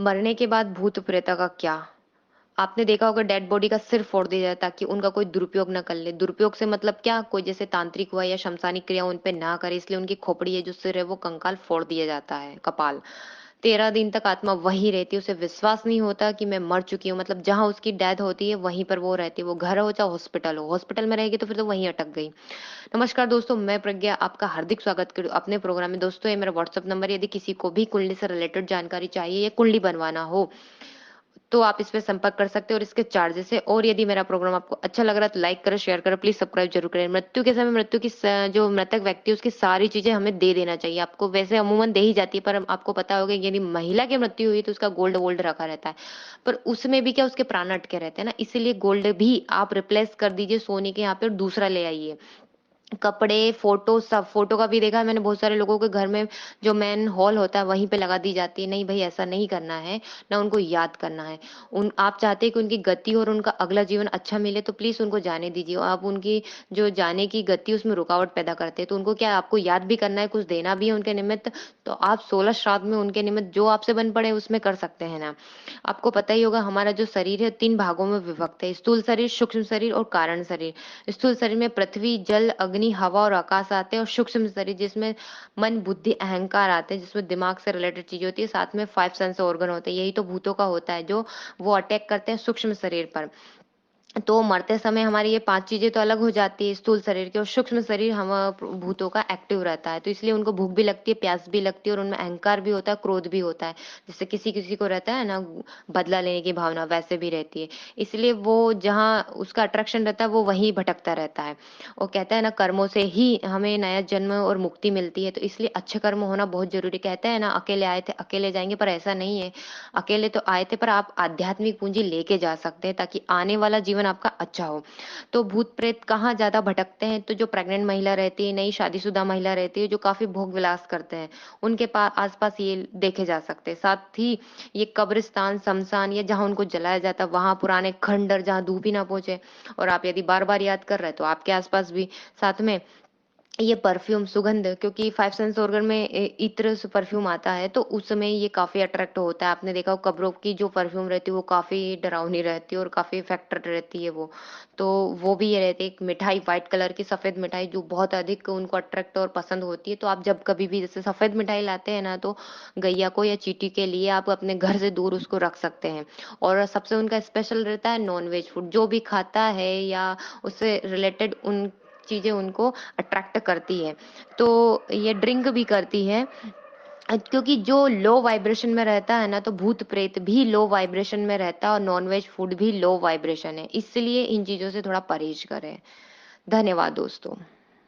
मरने के बाद भूत प्रेत का क्या? आपने देखा होगा डेड बॉडी का सिर फोड़ दिया जाता है ताकि उनका कोई दुरुपयोग ना कर ले। दुरुपयोग से मतलब क्या? कोई जैसे तांत्रिक हुआ या शमशानिक क्रिया उन पे ना करे, इसलिए उनकी खोपड़ी है जो सिर है वो कंकाल फोड़ दिया जाता है, कपाल। 13 दिन तक आत्मा वहीं रहती है, उसे विश्वास नहीं होता कि मैं मर चुकी हूँ। मतलब जहां उसकी डेथ होती है वहीं पर वो रहती है, वो घर हो चाहे हॉस्पिटल हो। हॉस्पिटल में रहेगी तो फिर तो वहीं अटक गई। नमस्कार दोस्तों, मैं प्रज्ञा आपका हार्दिक स्वागत करूँ अपने प्रोग्राम में। दोस्तों, ये मेरा व्हाट्सएप नंबर है। यदि किसी को भी कुंडली से रिलेटेड जानकारी चाहिए या कुंडली बनवाना हो तो आप इस पे संपर्क कर सकते हो, और इसके चार्जेस है। और यदि मेरा प्रोग्राम आपको अच्छा लग रहा है तो लाइक करो, शेयर करो, प्लीज सब्सक्राइब जरूर करें। मृत्यु के समय मृत्यु की जो मृतक व्यक्ति है उसकी सारी चीजें हमें दे देना चाहिए। आपको वैसे अमूमन दे ही जाती है, पर आपको पता होगा यदि महिला की मृत्यु हुई तो उसका गोल्ड वोल्ड रखा रहता है, पर उसमें भी क्या उसके प्राण अटके रहते हैं ना, इसीलिए गोल्ड भी आप रिप्लेस कर दीजिए सोने के यहाँ पे और दूसरा ले आइए। कपड़े, फोटो, सब। फोटो का भी देखा है मैंने बहुत सारे लोगों के घर में, जो मेन हॉल होता है वहीं पे लगा दी जाती है। नहीं भाई, ऐसा नहीं करना है, ना उनको याद करना है। उन आप चाहते हैं कि उनकी गति और उनका अगला जीवन अच्छा मिले तो प्लीज उनको जाने दीजिए। और आप उनकी जो जाने की गति उसमें रुकावट पैदा करते हैं, तो उनको क्या आपको याद भी करना है, कुछ देना भी है उनके निमित्त, तो आप 16 श्राद्ध में उनके निमित्त जो आपसे बन पड़े उसमें कर सकते हैं ना। आपको पता ही होगा हमारा जो शरीर है 3 भागों में विभक्त है: स्थूल शरीर, सूक्ष्म शरीर और कारण शरीर। स्थूल शरीर में पृथ्वी, जल, अग्नि, हवा और आकाश आते हैं, और सूक्ष्म शरीर जिसमें मन, बुद्धि, अहंकार आते हैं, जिसमें दिमाग से रिलेटेड चीजें होती है, साथ में 5 सेंस ऑर्गन होते हैं। यही तो भूतों का होता है, जो वो अटैक करते हैं सूक्ष्म शरीर पर। तो मरते समय हमारी ये 5 चीजें तो अलग हो जाती है स्थूल शरीर की, और सूक्ष्म शरीर हम भूतों का एक्टिव रहता है। तो इसलिए उनको भूख भी लगती है, प्यास भी लगती है, और उनमें अहंकार भी होता है, क्रोध भी होता है। जैसे किसी किसी को रहता है ना बदला लेने की भावना, वैसे भी रहती है। इसलिए वो जहाँ उसका अट्रैक्शन रहता है वो वहीं भटकता रहता है। और कहते हैं ना, कर्मों से ही हमें नया जन्म और मुक्ति मिलती है, तो इसलिए अच्छे कर्म होना बहुत जरूरी। कहते हैं ना, अकेले आए थे अकेले जाएंगे, पर ऐसा नहीं है। अकेले तो आए थे, पर आप आध्यात्मिक पूंजी लेके जा सकते हैं ताकि आने वाला जीवन आपका अच्छा हो। तो भूत प्रेत कहाँ ज्यादा भटकते हैं? तो जो प्रेग्नेंट महिला रहती है, नई शादीशुदा महिला रहती है, जो काफी भोग विलास करते हैं, उनके पास आसपास ये देखे जा सकते हैं। साथ ही ये कब्रिस्तान, शमशान, या जहाँ उनको जलाया जाता है वहां, पुराने खंडर जहाँ धूप ही ना पहुंचे। और आप यदि बार बार याद कर रहे हैं तो आपके आसपास भी। साथ में ये परफ्यूम, सुगंध, क्योंकि 5 सेंस ऑर्गन में इत्र से परफ्यूम आता है, तो उस समय ये काफी अट्रैक्ट होता है। आपने देखा हो कब्रों की जो परफ्यूम रहती है वो काफी डरावनी रहती है और काफी इफेक्टेड रहती है वो। तो वो भी ये रहती है। एक मिठाई, व्हाइट कलर की सफेद मिठाई, जो बहुत अधिक उनको अट्रैक्ट और पसंद होती है। तो आप जब कभी भी जैसे सफेद मिठाई लाते हैं ना, तो गैया को या चींटी के लिए आप अपने घर से दूर उसको रख सकते हैं। और सबसे उनका स्पेशल रहता है नॉन वेज फूड। जो भी खाता है या उससे रिलेटेड उन चीजें उनको अट्रैक्ट करती है। तो ये ड्रिंक भी करती है, क्योंकि जो लो वाइब्रेशन में रहता है ना, तो भूत प्रेत भी लो वाइब्रेशन में रहता है, और नॉनवेज फूड भी लो वाइब्रेशन है। इसलिए इन चीजों से थोड़ा परहेज करें। धन्यवाद दोस्तों।